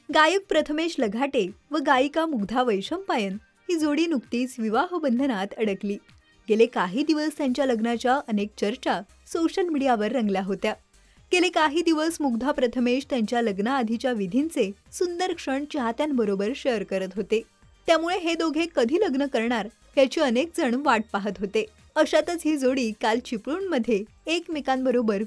गायक प्रथमेश लघाटे व गायिका मुग्धा वैशंपायन ही जोडी नुकतीच विवाह बंधनात अडकली। गेले काही दिवस त्यांच्या लग्नाच्या अनेक चर्चा सोशल मीडियावर रंगल्या होत्या। गेले काही दिवस मुग्धा प्रथमेश त्यांच्या लग्नाआधीच्या विधींचे सुंदर क्षण चाहत्यांबरोबर शेअर करत होते। त्यामुळे हे दोघे कधी लग्न करणार याची अनेक जण वाट पाहत होते। अशातच ही जोडी काल चिपळूणमध्ये एकमेकांबरोबर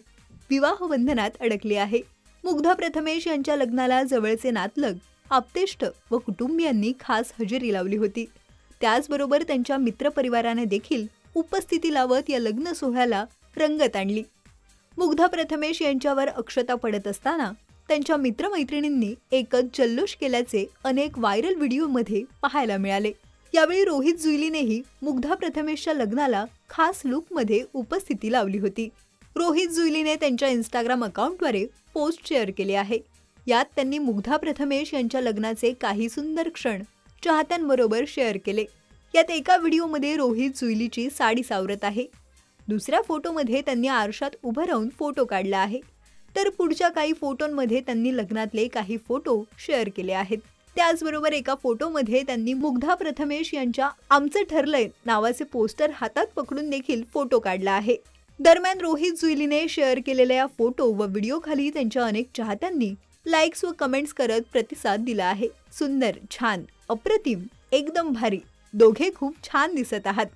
विवाह बंधनात अडकली आहे। मुग्धा प्रथमेश यांच्या लग्नाला जवळचे नातलग, आप्तेष्ट व कुटुंबियांनी खास हजेरी लावली होती। त्याचबरोबर त्यांच्या मित्रपरिवाराने देखील उपस्थिती लावत या लग्न सोहळ्याला रंगत आणली। मुग्धा प्रथमेश यांच्यावर अक्षता पडत असताना त्यांच्या मित्रमैत्रिणींनी एकच जल्लोष केल्याचे अनेक व्हायरल व्हिडिओमध्ये पाहायला मिळाले। यावेळी रोहित जुईलीनेही मुग्धा प्रथमेशच्या लग्नाला खास लुकमध्ये उपस्थिती लावली होती। रोहित जुईलीने त्यांच्या इंस्टाग्राम अकाउंटद्वारे पोस्ट शेअर केले आहे। यात त्यांनी मुग्धा प्रथमेश यांच्या लग्नाचे काही सुंदर क्षण चाहत्यांबरोबर शेअर केले। यात एका व्हिडिओमध्ये रोहित जुईलीची साडी सावरत आहे। दुसऱ्या फोटोमध्ये त्यांनी आरशात उभं राहून फोटो काढला आहे। तर पुढच्या काही फोटोंमध्ये त्यांनी लग्नातले काही फोटो शेअर केले आहेत। त्याचबरोबर एका फोटोमध्ये त्यांनी मुग्धा प्रथमेश यांच्या आमचं ठरलंय नावाचे पोस्टर हातात पकडून देखील फोटो काढला आहे। दरम्यान रोहित जुईलीने शेअर केलेल्या फोटो व व्हिडिओखाली त्यांच्या अनेक चाहत्यांनी लाईक्स व कमेंट्स करत प्रतिसाद दिला आहे। सुंदर, छान, अप्रतिम, एकदम भारी, दोघे खूप छान दिसत आहात,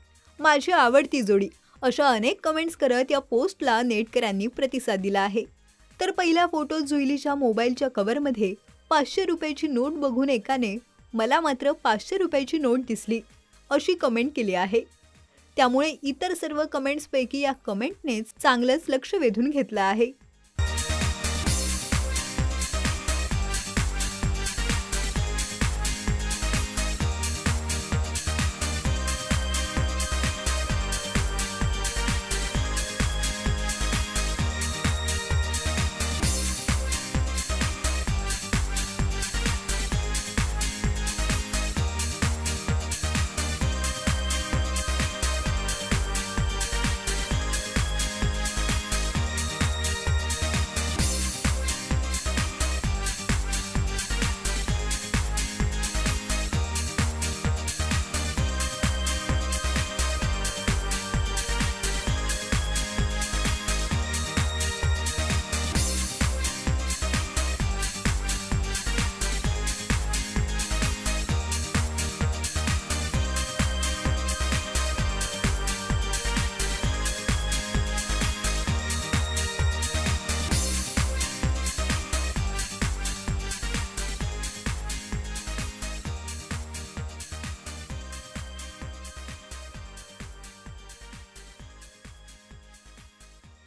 माझी आवडती जोडी अशा अनेक कमेंट्स करत या पोस्टला नेटकऱ्यांनी प्रतिसाद दिला आहे। तर पहिल्या फोटोत जुईलीच्या मोबाईलच्या कव्हरमध्ये 500 रुपयाची नोट बघून एकाने मला मात्र 500 रुपयाची नोट दिसली अशी कमेंट केली आहे। त्यामुळे इतर सर्व कमेंट्सपैकी या कमेंटनेच चांगलंच लक्ष वेधून घेतलं आहे।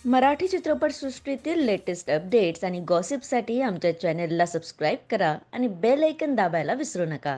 मराठी चित्रपटसृष्टीतील लेटेस्ट अपडेट्स आणि गॉसिपसाठी आमच्या चॅनेलला सबस्क्राईब करा आणि बेल आयकॉन दाबायला विसरू नका।